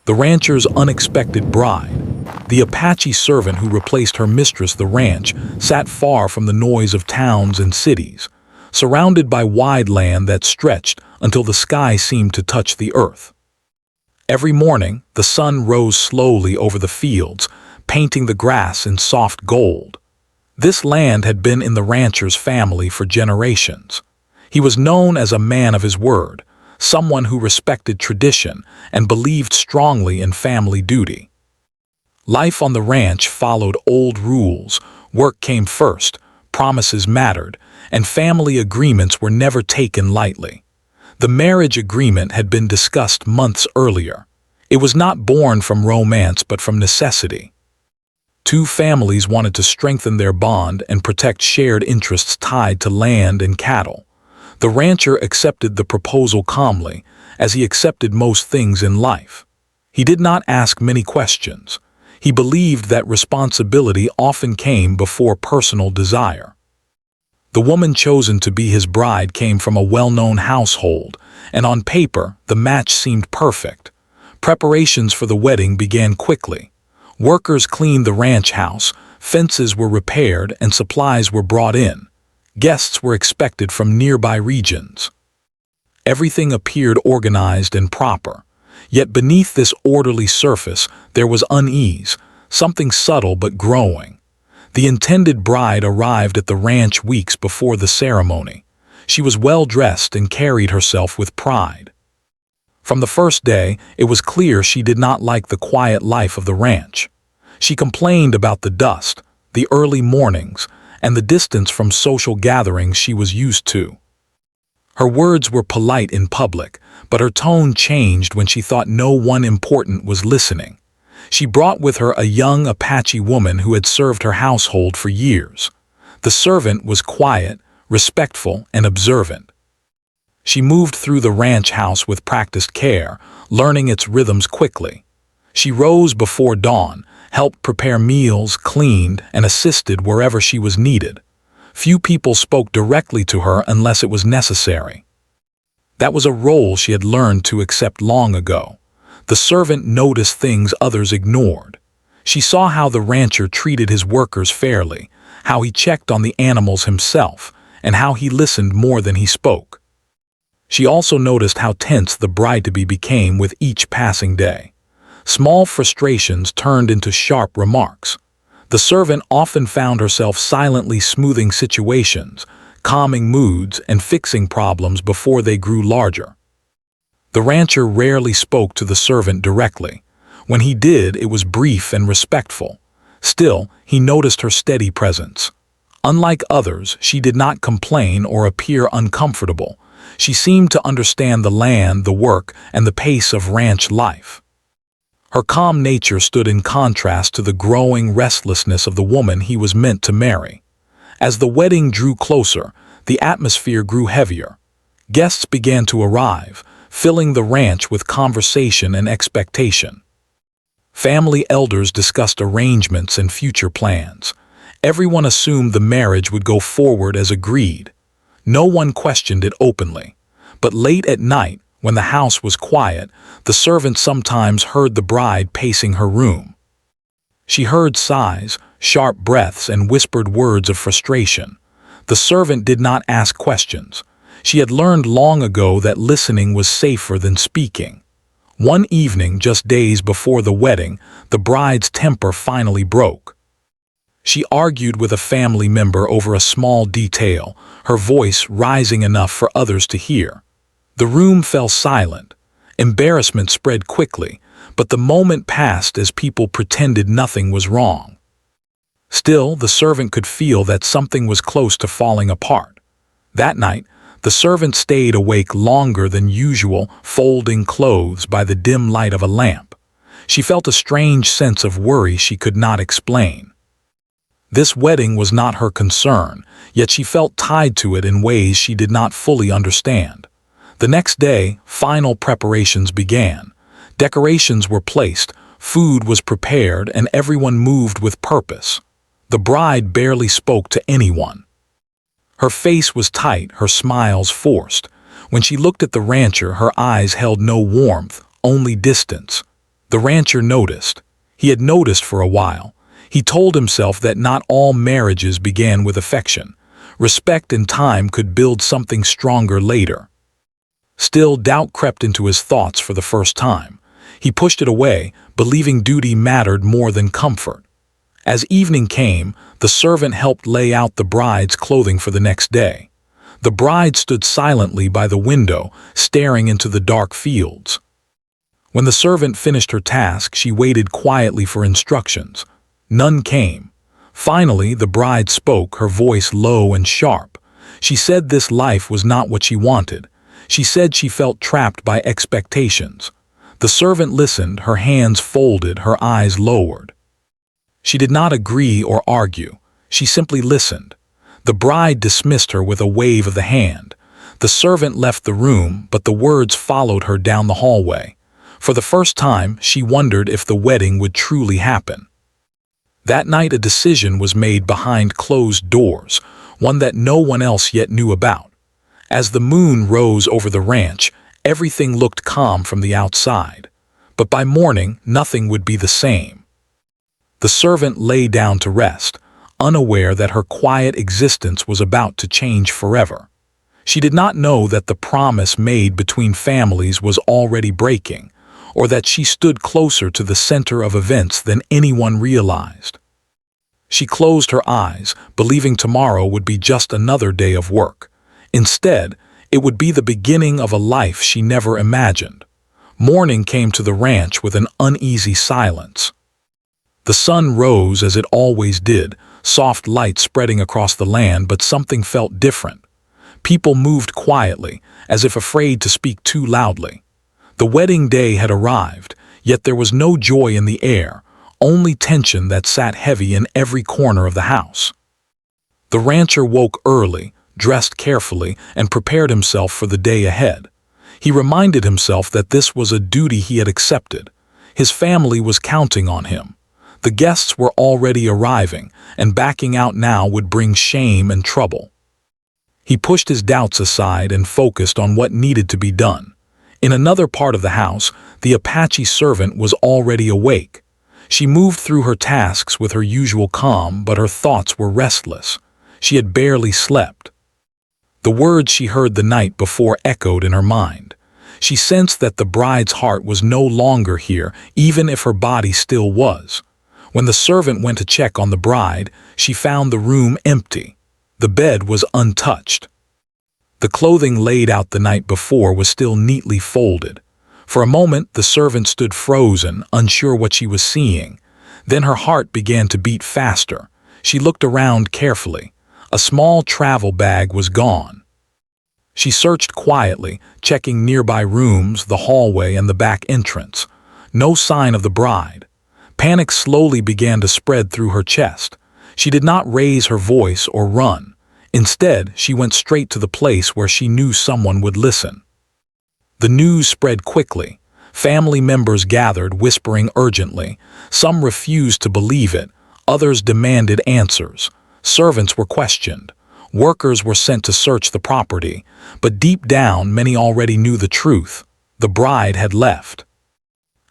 the rancher's unexpected bride. The Apache servant who replaced her mistress, the ranch, sat far from the noise of towns and cities, surrounded by wide land that stretched until the sky seemed to touch the earth. Every morning, the sun rose slowly over the fields, painting the grass in soft gold. This land had been in the rancher's family for generations. He was known as a man of his word, someone who respected tradition and believed strongly in family duty. Life on the ranch followed old rules. Work came first, promises mattered, and family agreements were never taken lightly. The marriage agreement had been discussed months earlier. It was not born from romance but from necessity. Two families wanted to strengthen their bond and protect shared interests tied to land and cattle. The rancher accepted the proposal calmly, as he accepted most things in life. He did not ask many questions. He believed that responsibility often came before personal desire. The woman chosen to be his bride came from a well-known household, and on paper, the match seemed perfect. Preparations for the wedding began quickly. Workers cleaned the ranch house, fences were repaired, and supplies were brought in. Guests were expected from nearby regions. Everything appeared organized and proper. Yet beneath this orderly surface, there was unease, something subtle but growing. The intended bride arrived at the ranch weeks before the ceremony. She was well-dressed and carried herself with pride. From the first day, it was clear she did not like the quiet life of the ranch. She complained about the dust, the early mornings, and the distance from social gatherings she was used to. Her words were polite in public, but her tone changed when she thought no one important was listening. She brought with her a young Apache woman who had served her household for years. The servant was quiet, respectful, and observant. She moved through the ranch house with practiced care, learning its rhythms quickly. She rose before dawn, helped prepare meals, cleaned, and assisted wherever she was needed. Few people spoke directly to her unless it was necessary. That was a role she had learned to accept long ago. The servant noticed things others ignored. She saw how the rancher treated his workers fairly, how he checked on the animals himself, and how he listened more than he spoke. She also noticed how tense the bride-to-be became with each passing day. Small frustrations turned into sharp remarks. The servant often found herself silently smoothing situations, calming moods, and fixing problems before they grew larger. The rancher rarely spoke to the servant directly. When he did, it was brief and respectful. Still, he noticed her steady presence. Unlike others, she did not complain or appear uncomfortable. She seemed to understand the land, the work, and the pace of ranch life. Her calm nature stood in contrast to the growing restlessness of the woman he was meant to marry. As the wedding drew closer, the atmosphere grew heavier. Guests began to arrive, filling the ranch with conversation and expectation. Family elders discussed arrangements and future plans. Everyone assumed the marriage would go forward as agreed. No one questioned it openly. But late at night, when the house was quiet, the servant sometimes heard the bride pacing her room. She heard sighs, sharp breaths, and whispered words of frustration. The servant did not ask questions. She had learned long ago that listening was safer than speaking. One evening, just days before the wedding, the bride's temper finally broke. She argued with a family member over a small detail, her voice rising enough for others to hear. The room fell silent. Embarrassment spread quickly, but the moment passed as people pretended nothing was wrong. Still, the servant could feel that something was close to falling apart. That night, the servant stayed awake longer than usual, folding clothes by the dim light of a lamp. She felt a strange sense of worry she could not explain. This wedding was not her concern, yet she felt tied to it in ways she did not fully understand. The next day, final preparations began. Decorations were placed, food was prepared, and everyone moved with purpose. The bride barely spoke to anyone. Her face was tight, her smiles forced. When she looked at the rancher, her eyes held no warmth, only distance. The rancher noticed. He had noticed for a while. He told himself that not all marriages began with affection. Respect and time could build something stronger later. Still, doubt crept into his thoughts for the first time. He pushed it away, believing duty mattered more than comfort. As evening came, the servant helped lay out the bride's clothing for the next day. The bride stood silently by the window, staring into the dark fields. When the servant finished her task, she waited quietly for instructions. None came. Finally, the bride spoke, her voice low and sharp. She said this life was not what she wanted. She said she felt trapped by expectations. The servant listened, her hands folded, her eyes lowered. She did not agree or argue. She simply listened. The bride dismissed her with a wave of the hand. The servant left the room, but the words followed her down the hallway. For the first time, she wondered if the wedding would truly happen. That night, a decision was made behind closed doors, one that no one else yet knew about. As the moon rose over the ranch, everything looked calm from the outside. But by morning, nothing would be the same. The servant lay down to rest, unaware that her quiet existence was about to change forever. She did not know that the promise made between families was already breaking, or that she stood closer to the center of events than anyone realized. She closed her eyes, believing tomorrow would be just another day of work. Instead, it would be the beginning of a life she never imagined. Morning came to the ranch with an uneasy silence. The sun rose as it always did, soft light spreading across the land, but something felt different. People moved quietly, as if afraid to speak too loudly. The wedding day had arrived, yet there was no joy in the air, only tension that sat heavy in every corner of the house. The rancher woke early, dressed carefully, and prepared himself for the day ahead. He reminded himself that this was a duty he had accepted. His family was counting on him. The guests were already arriving, and backing out now would bring shame and trouble. He pushed his doubts aside and focused on what needed to be done. In another part of the house, the Apache servant was already awake. She moved through her tasks with her usual calm, but her thoughts were restless. She had barely slept. The words she heard the night before echoed in her mind. She sensed that the bride's heart was no longer here, even if her body still was. When the servant went to check on the bride, she found the room empty. The bed was untouched. The clothing laid out the night before was still neatly folded. For a moment, the servant stood frozen, unsure what she was seeing. Then her heart began to beat faster. She looked around carefully. A small travel bag was gone. She searched quietly, checking nearby rooms, the hallway, and the back entrance. No sign of the bride. Panic slowly began to spread through her chest. She did not raise her voice or run. Instead, she went straight to the place where she knew someone would listen. The news spread quickly. Family members gathered, whispering urgently. Some refused to believe it. Others demanded answers. Servants were questioned. Workers were sent to search the property. But deep down, many already knew the truth. The bride had left.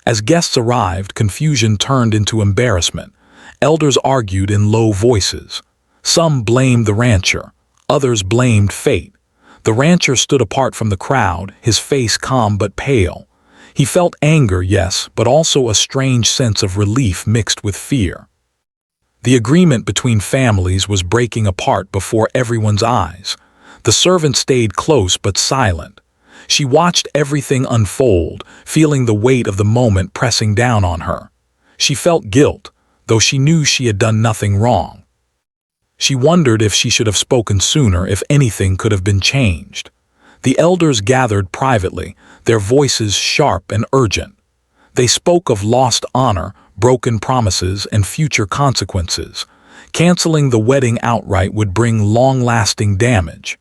As guests arrived, confusion turned into embarrassment. Elders argued in low voices. Some blamed the rancher. Others blamed fate. The rancher stood apart from the crowd, his face calm but pale. He felt anger, yes, but also a strange sense of relief mixed with fear. The agreement between families was breaking apart before everyone's eyes. The servant stayed close but silent. She watched everything unfold, feeling the weight of the moment pressing down on her. She felt guilt, though she knew she had done nothing wrong. She wondered if she should have spoken sooner, if anything could have been changed. The elders gathered privately, their voices sharp and urgent. They spoke of lost honor, broken promises, and future consequences. Canceling the wedding outright would bring long-lasting damage.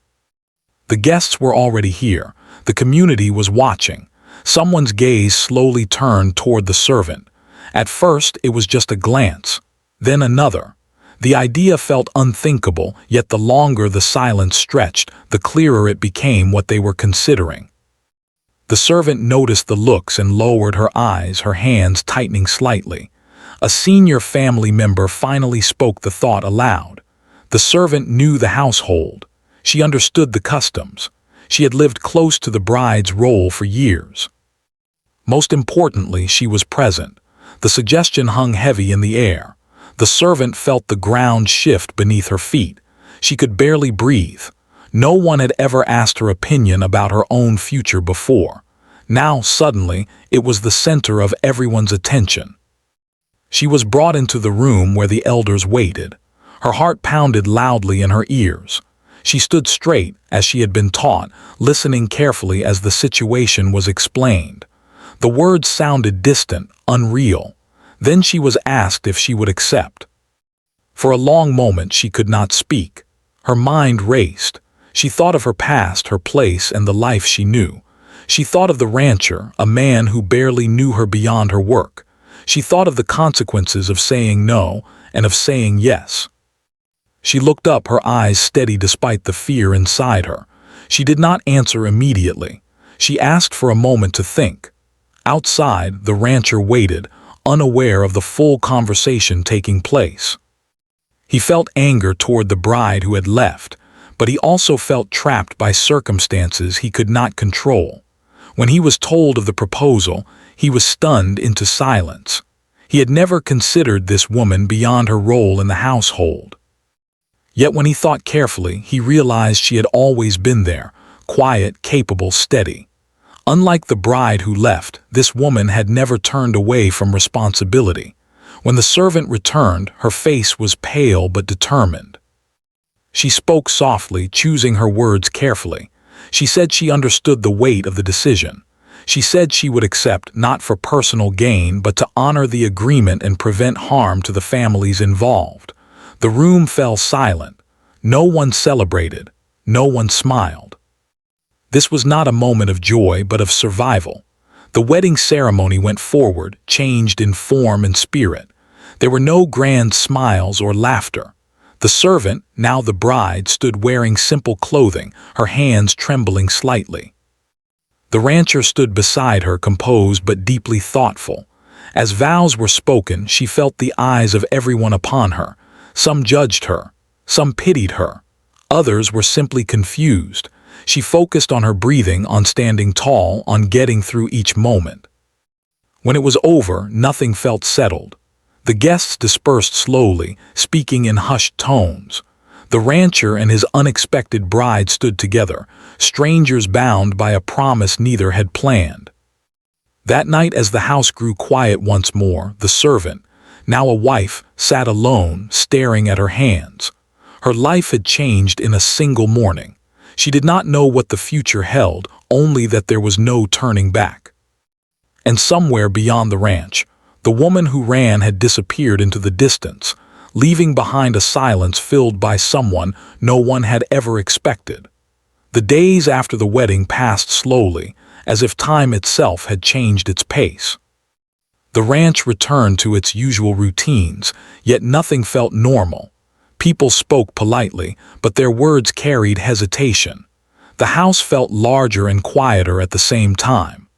The guests were already here. The community was watching. Someone's gaze slowly turned toward the servant. At first, it was just a glance, then another. The idea felt unthinkable, yet the longer the silence stretched, the clearer it became what they were considering. The servant noticed the looks and lowered her eyes, her hands tightening slightly. A senior family member finally spoke the thought aloud. The servant knew the household. She understood the customs. She had lived close to the bride's role for years. Most importantly, she was present. The suggestion hung heavy in the air. The servant felt the ground shift beneath her feet. She could barely breathe. No one had ever asked her opinion about her own future before. Now, suddenly, it was the center of everyone's attention. She was brought into the room where the elders waited. Her heart pounded loudly in her ears. She stood straight, as she had been taught, listening carefully as the situation was explained. The words sounded distant, unreal. Then she was asked if she would accept. For a long moment she could not speak. Her mind raced. She thought of her past, her place, and the life she knew. She thought of the rancher, a man who barely knew her beyond her work. She thought of the consequences of saying no and of saying yes. She looked up, her eyes steady despite the fear inside her. She did not answer immediately. She asked for a moment to think. Outside, the rancher waited, unaware of the full conversation taking place. He felt anger toward the bride who had left, but he also felt trapped by circumstances he could not control. When he was told of the proposal, he was stunned into silence. He had never considered this woman beyond her role in the household. Yet when he thought carefully, he realized she had always been there, quiet, capable, steady. Unlike the bride who left, this woman had never turned away from responsibility. When the servant returned, her face was pale but determined. She spoke softly, choosing her words carefully. She said she understood the weight of the decision. She said she would accept not for personal gain but to honor the agreement and prevent harm to the families involved. The room fell silent. No one celebrated. No one smiled. This was not a moment of joy but of survival. The wedding ceremony went forward, changed in form and spirit. There were no grand smiles or laughter. The servant, now the bride, stood wearing simple clothing, her hands trembling slightly. The rancher stood beside her, composed but deeply thoughtful. As vows were spoken, she felt the eyes of everyone upon her. Some judged her, some pitied her, others were simply confused. She focused on her breathing, on standing tall, on getting through each moment. When it was over, nothing felt settled. The guests dispersed slowly, speaking in hushed tones. The rancher and his unexpected bride stood together, strangers bound by a promise neither had planned. That night, as the house grew quiet once more, the servant, now a wife, sat alone, staring at her hands. Her life had changed in a single morning. She did not know what the future held, only that there was no turning back. And somewhere beyond the ranch, the woman who ran had disappeared into the distance, leaving behind a silence filled by someone no one had ever expected. The days after the wedding passed slowly, as if time itself had changed its pace. The ranch returned to its usual routines, yet nothing felt normal. People spoke politely, but their words carried hesitation. The house felt larger and quieter at the same time.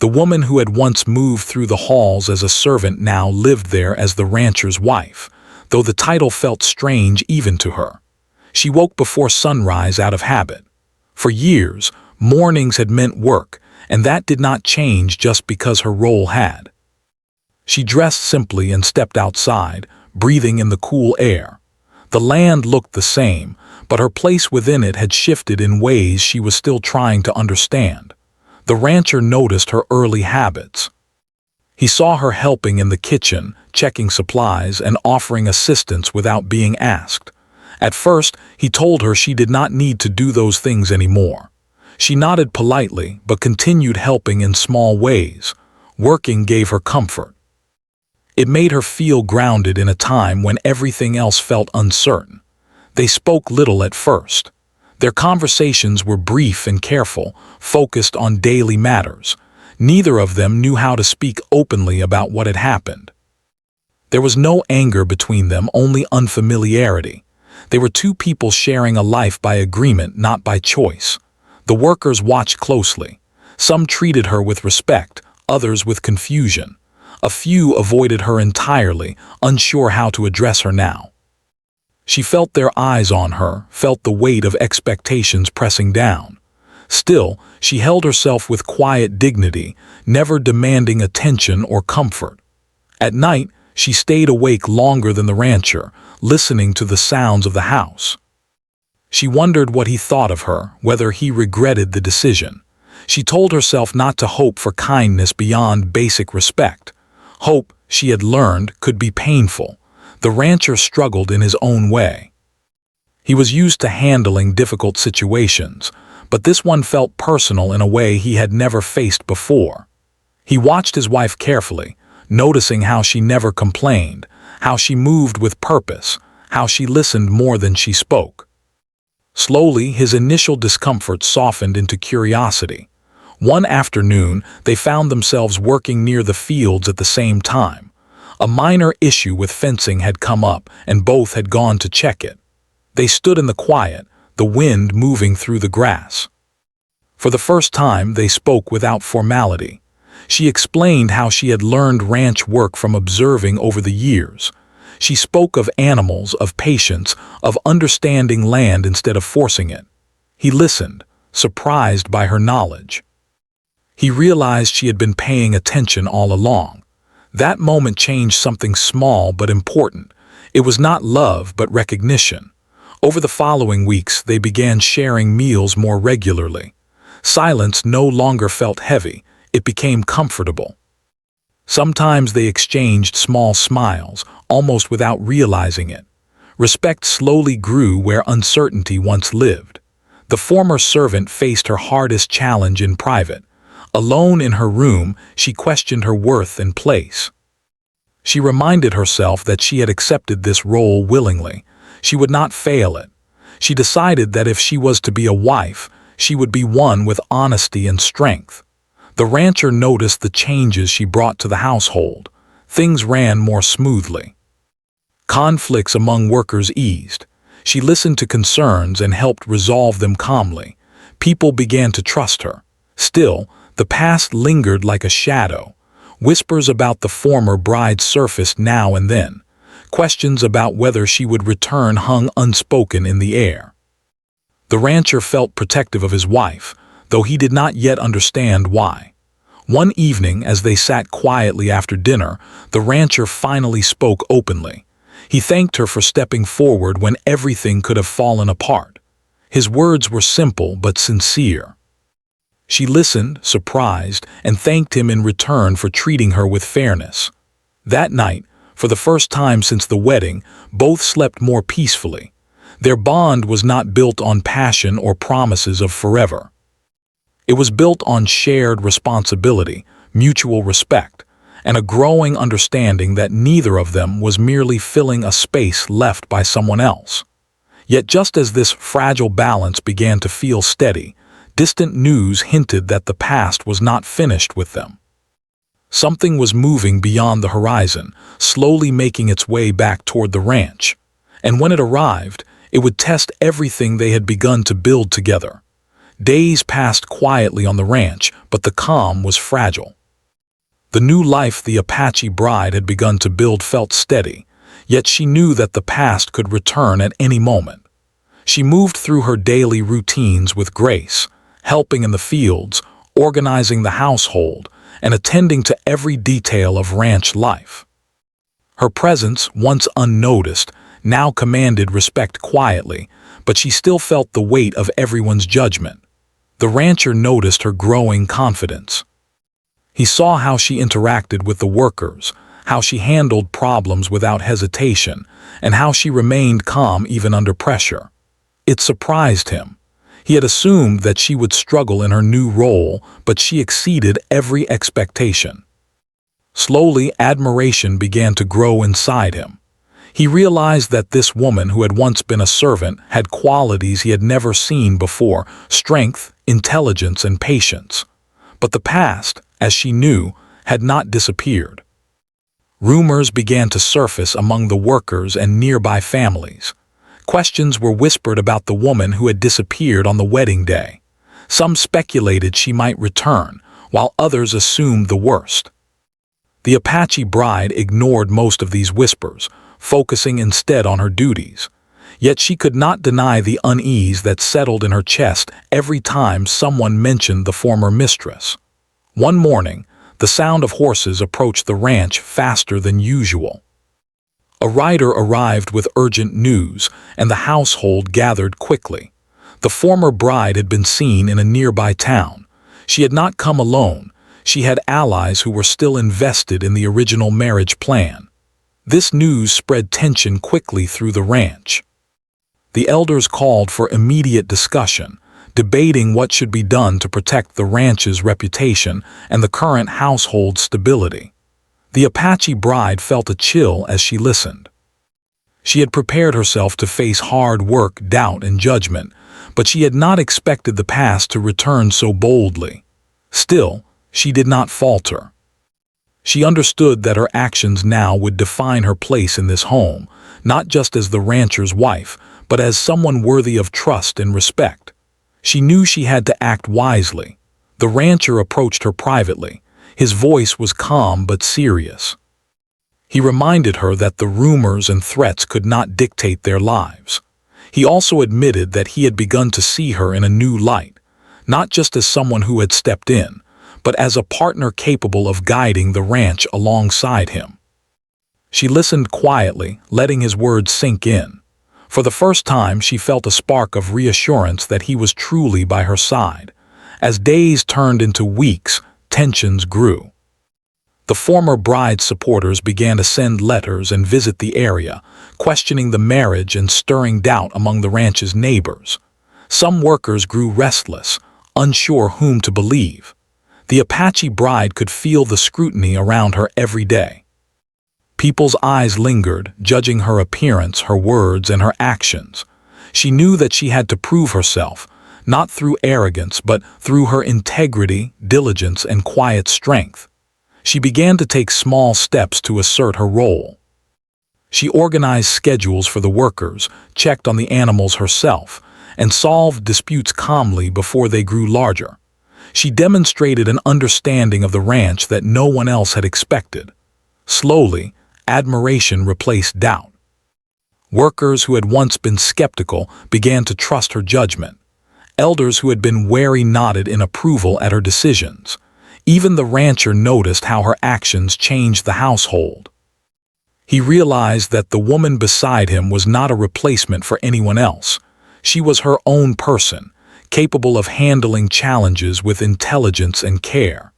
The woman who had once moved through the halls as a servant now lived there as the rancher's wife, though the title felt strange even to her. She woke before sunrise out of habit. For years, mornings had meant work, and that did not change just because her role had. She dressed simply and stepped outside, breathing in the cool air. The land looked the same, but her place within it had shifted in ways she was still trying to understand. The rancher noticed her early habits. He saw her helping in the kitchen, checking supplies, and offering assistance without being asked. At first, he told her she did not need to do those things anymore. She nodded politely, but continued helping in small ways. Working gave her comfort. It made her feel grounded in a time when everything else felt uncertain. They spoke little at first. Their conversations were brief and careful, focused on daily matters. Neither of them knew how to speak openly about what had happened. There was no anger between them, only unfamiliarity. They were two people sharing a life by agreement, not by choice. The workers watched closely. Some treated her with respect, others with confusion. A few avoided her entirely, unsure how to address her now. She felt their eyes on her, felt the weight of expectations pressing down. Still, she held herself with quiet dignity, never demanding attention or comfort. At night, she stayed awake longer than the rancher, listening to the sounds of the house. She wondered what he thought of her, whether he regretted the decision. She told herself not to hope for kindness beyond basic respect. Hope, she had learned, could be painful. The rancher struggled in his own way. He was used to handling difficult situations, but this one felt personal in a way he had never faced before. He watched his wife carefully, noticing how she never complained, how she moved with purpose, how she listened more than she spoke. Slowly, his initial discomfort softened into curiosity. One afternoon, they found themselves working near the fields at the same time. A minor issue with fencing had come up, and both had gone to check it. They stood in the quiet, the wind moving through the grass. For the first time, they spoke without formality. She explained how she had learned ranch work from observing over the years. She spoke of animals, of patience, of understanding land instead of forcing it. He listened, surprised by her knowledge. He realized she had been paying attention all along. That moment changed something small but important. It was not love but recognition. Over the following weeks, they began sharing meals more regularly. Silence no longer felt heavy. It became comfortable. Sometimes they exchanged small smiles, almost without realizing it. Respect slowly grew where uncertainty once lived. The former servant faced her hardest challenge in private. Alone in her room, she questioned her worth and place. She reminded herself that she had accepted this role willingly. She would not fail it. She decided that if she was to be a wife, she would be one with honesty and strength. The rancher noticed the changes she brought to the household. Things ran more smoothly. Conflicts among workers eased. She listened to concerns and helped resolve them calmly. People began to trust her. Still, the past lingered like a shadow. Whispers about the former bride surfaced now and then. Questions about whether she would return hung unspoken in the air. The rancher felt protective of his wife, though he did not yet understand why. One evening, as they sat quietly after dinner, the rancher finally spoke openly. He thanked her for stepping forward when everything could have fallen apart. His words were simple but sincere. She listened, surprised, and thanked him in return for treating her with fairness. That night, for the first time since the wedding, both slept more peacefully. Their bond was not built on passion or promises of forever. It was built on shared responsibility, mutual respect, and a growing understanding that neither of them was merely filling a space left by someone else. Yet just as this fragile balance began to feel steady, distant news hinted that the past was not finished with them. Something was moving beyond the horizon, slowly making its way back toward the ranch. And when it arrived, it would test everything they had begun to build together. Days passed quietly on the ranch, but the calm was fragile. The new life the Apache bride had begun to build felt steady, yet she knew that the past could return at any moment. She moved through her daily routines with grace, helping in the fields, organizing the household, and attending to every detail of ranch life. Her presence, once unnoticed, now commanded respect quietly, but she still felt the weight of everyone's judgment. The rancher noticed her growing confidence. He saw how she interacted with the workers, how she handled problems without hesitation, and how she remained calm even under pressure. It surprised him. He had assumed that she would struggle in her new role, but she exceeded every expectation. Slowly, admiration began to grow inside him. He realized that this woman who had once been a servant had qualities he had never seen before: strength, intelligence, and patience. But the past, as she knew, had not disappeared. Rumors began to surface among the workers and nearby families. Questions were whispered about the woman who had disappeared on the wedding day. Some speculated she might return, while others assumed the worst. The Apache bride ignored most of these whispers, focusing instead on her duties. Yet she could not deny the unease that settled in her chest every time someone mentioned the former mistress. One morning, the sound of horses approached the ranch faster than usual. A rider arrived with urgent news, and the household gathered quickly. The former bride had been seen in a nearby town. She had not come alone. She had allies who were still invested in the original marriage plan. This news spread tension quickly through the ranch. The elders called for immediate discussion, debating what should be done to protect the ranch's reputation and the current household stability. The Apache bride felt a chill as she listened. She had prepared herself to face hard work, doubt, and judgment, but she had not expected the past to return so boldly. Still, she did not falter. She understood that her actions now would define her place in this home, not just as the rancher's wife, but as someone worthy of trust and respect. She knew she had to act wisely. The rancher approached her privately. His voice was calm but serious. He reminded her that the rumors and threats could not dictate their lives. He also admitted that he had begun to see her in a new light, not just as someone who had stepped in, but as a partner capable of guiding the ranch alongside him. She listened quietly, letting his words sink in. For the first time, she felt a spark of reassurance that he was truly by her side. As days turned into weeks, tensions grew. The former bride's supporters began to send letters and visit the area, questioning the marriage and stirring doubt among the ranch's neighbors. Some workers grew restless, unsure whom to believe. The Apache bride could feel the scrutiny around her every day. People's eyes lingered, judging her appearance, her words, and her actions. She knew that she had to prove herself, not through arrogance, but through her integrity, diligence, and quiet strength. She began to take small steps to assert her role. She organized schedules for the workers, checked on the animals herself, and solved disputes calmly before they grew larger. She demonstrated an understanding of the ranch that no one else had expected. Slowly, admiration replaced doubt. Workers who had once been skeptical began to trust her judgment. Elders who had been wary nodded in approval at her decisions. Even the rancher noticed how her actions changed the household. He realized that the woman beside him was not a replacement for anyone else. She was her own person, capable of handling challenges with intelligence and care.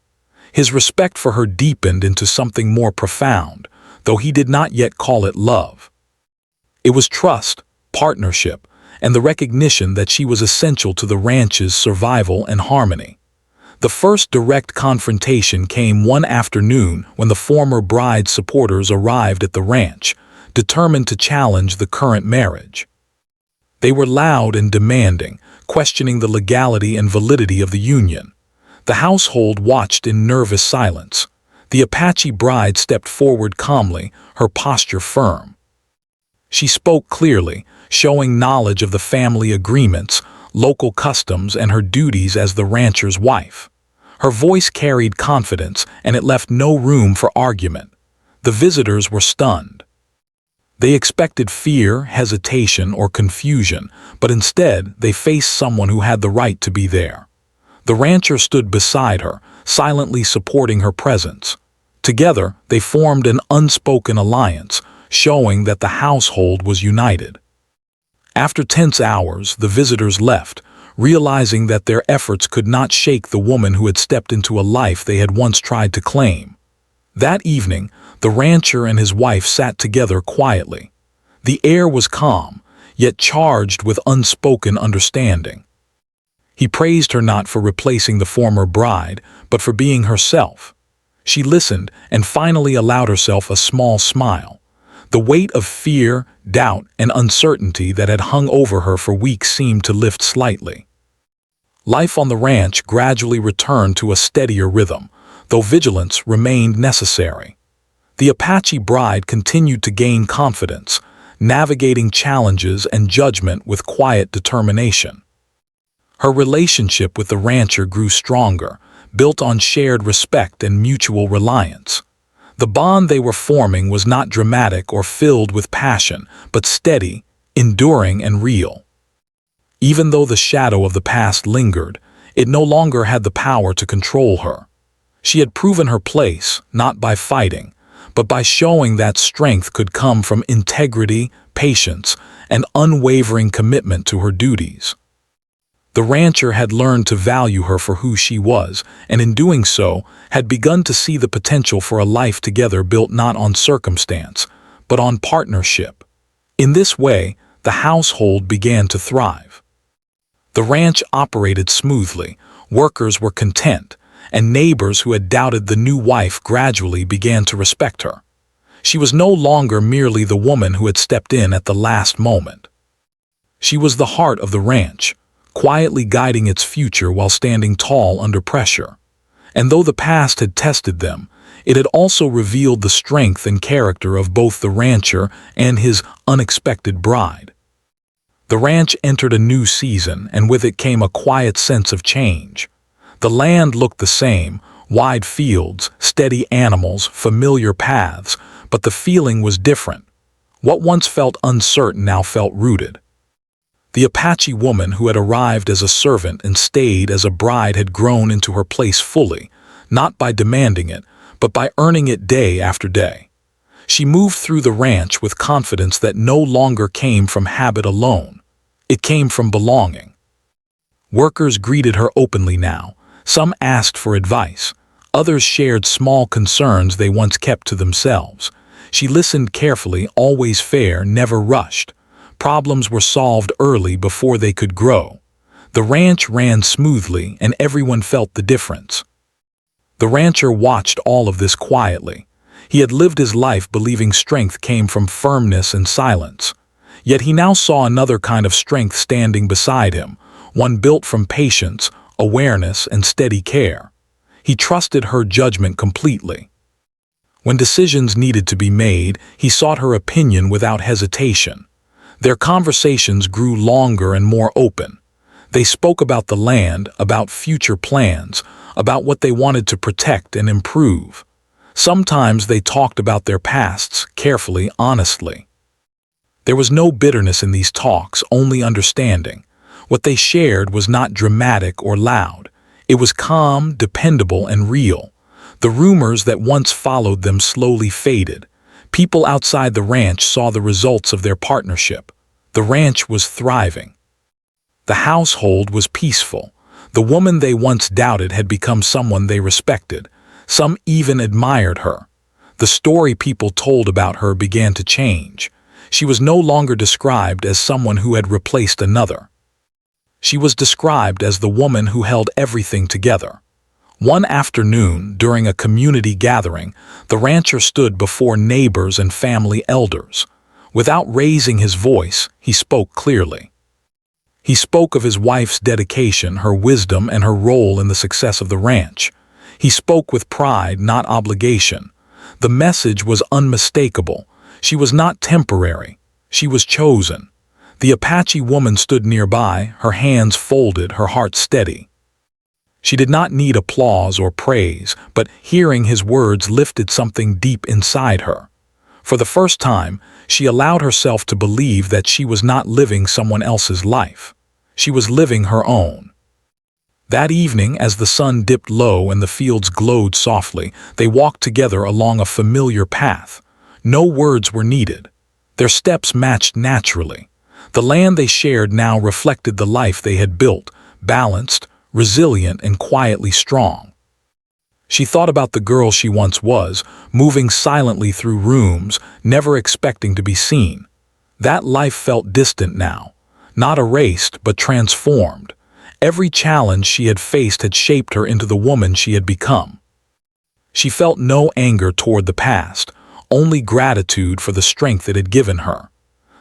His respect for her deepened into something more profound, though he did not yet call it love. It was trust, partnership, and the recognition that she was essential to the ranch's survival and harmony. The first direct confrontation came one afternoon when the former bride's supporters arrived at the ranch, determined to challenge the current marriage. They were loud and demanding, questioning the legality and validity of the union. The household watched in nervous silence. The Apache bride stepped forward calmly, her posture firm. She spoke clearly, showing knowledge of the family agreements, local customs, and her duties as the rancher's wife. Her voice carried confidence, and it left no room for argument. The visitors were stunned. They expected fear, hesitation, or confusion, but instead they faced someone who had the right to be there. The rancher stood beside her, silently supporting her presence. Together, they formed an unspoken alliance, showing that the household was united. After tense hours, the visitors left, realizing that their efforts could not shake the woman who had stepped into a life they had once tried to claim. That evening, the rancher and his wife sat together quietly. The air was calm, yet charged with unspoken understanding. He praised her not for replacing the former bride, but for being herself. She listened and finally allowed herself a small smile. The weight of fear, doubt, and uncertainty that had hung over her for weeks seemed to lift slightly. Life on the ranch gradually returned to a steadier rhythm, though vigilance remained necessary. The Apache bride continued to gain confidence, navigating challenges and judgment with quiet determination. Her relationship with the rancher grew stronger, built on shared respect and mutual reliance. The bond they were forming was not dramatic or filled with passion, but steady, enduring, and real. Even though the shadow of the past lingered, it no longer had the power to control her. She had proven her place, not by fighting, but by showing that strength could come from integrity, patience, and unwavering commitment to her duties. The rancher had learned to value her for who she was, and in doing so, had begun to see the potential for a life together built not on circumstance, but on partnership. In this way, the household began to thrive. The ranch operated smoothly, workers were content, and neighbors who had doubted the new wife gradually began to respect her. She was no longer merely the woman who had stepped in at the last moment. She was the heart of the ranch, quietly guiding its future while standing tall under pressure. And though the past had tested them, it had also revealed the strength and character of both the rancher and his unexpected bride. The ranch entered a new season, and with it came a quiet sense of change. The land looked the same, wide fields, steady animals, familiar paths, but the feeling was different. What once felt uncertain now felt rooted. The Apache woman who had arrived as a servant and stayed as a bride had grown into her place fully, not by demanding it, but by earning it day after day. She moved through the ranch with confidence that no longer came from habit alone. It came from belonging. Workers greeted her openly now. Some asked for advice. Others shared small concerns they once kept to themselves. She listened carefully, always fair, never rushed. Problems were solved early before they could grow. The ranch ran smoothly, and everyone felt the difference. The rancher watched all of this quietly. He had lived his life believing strength came from firmness and silence. Yet he now saw another kind of strength standing beside him, one built from patience, awareness, and steady care. He trusted her judgment completely. When decisions needed to be made, he sought her opinion without hesitation. Their conversations grew longer and more open. They spoke about the land, about future plans, about what they wanted to protect and improve. Sometimes they talked about their pasts, carefully, honestly. There was no bitterness in these talks, only understanding. What they shared was not dramatic or loud. It was calm, dependable, and real. The rumors that once followed them slowly faded. People outside the ranch saw the results of their partnership. The ranch was thriving. The household was peaceful. The woman they once doubted had become someone they respected. Some even admired her. The story people told about her began to change. She was no longer described as someone who had replaced another. She was described as the woman who held everything together. One afternoon, during a community gathering, the rancher stood before neighbors and family elders. Without raising his voice, he spoke clearly. He spoke of his wife's dedication, her wisdom, and her role in the success of the ranch. He spoke with pride, not obligation. The message was unmistakable. She was not temporary. She was chosen. The Apache woman stood nearby, her hands folded, her heart steady. She did not need applause or praise, but hearing his words lifted something deep inside her. For the first time, she allowed herself to believe that she was not living someone else's life. She was living her own. That evening, as the sun dipped low and the fields glowed softly, they walked together along a familiar path. No words were needed. Their steps matched naturally. The land they shared now reflected the life they had built, balanced, resilient, and quietly strong. She thought about the girl she once was, moving silently through rooms, never expecting to be seen. That life felt distant now, not erased, but transformed. Every challenge she had faced had shaped her into the woman she had become. She felt no anger toward the past, only gratitude for the strength it had given her.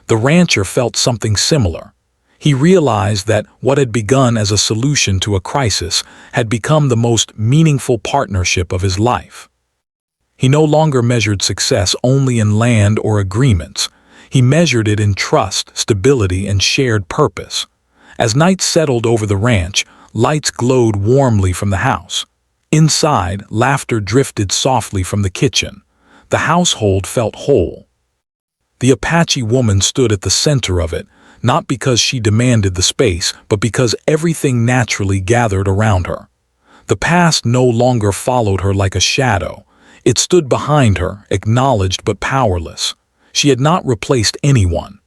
The rancher felt something similar. He realized that what had begun as a solution to a crisis had become the most meaningful partnership of his life. He no longer measured success only in land or agreements. He measured it in trust, stability, and shared purpose. As night settled over the ranch, lights glowed warmly from the house. Inside, laughter drifted softly from the kitchen. The household felt whole. The Apache woman stood at the center of it, not because she demanded the space, but because everything naturally gathered around her. The past no longer followed her like a shadow. It stood behind her, acknowledged but powerless. She had not replaced anyone.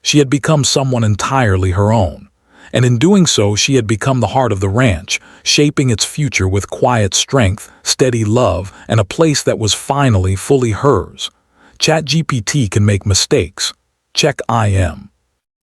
She had become someone entirely her own. And in doing so, she had become the heart of the ranch, shaping its future with quiet strength, steady love, and a place that was finally fully hers. ChatGPT can make mistakes. Check IM.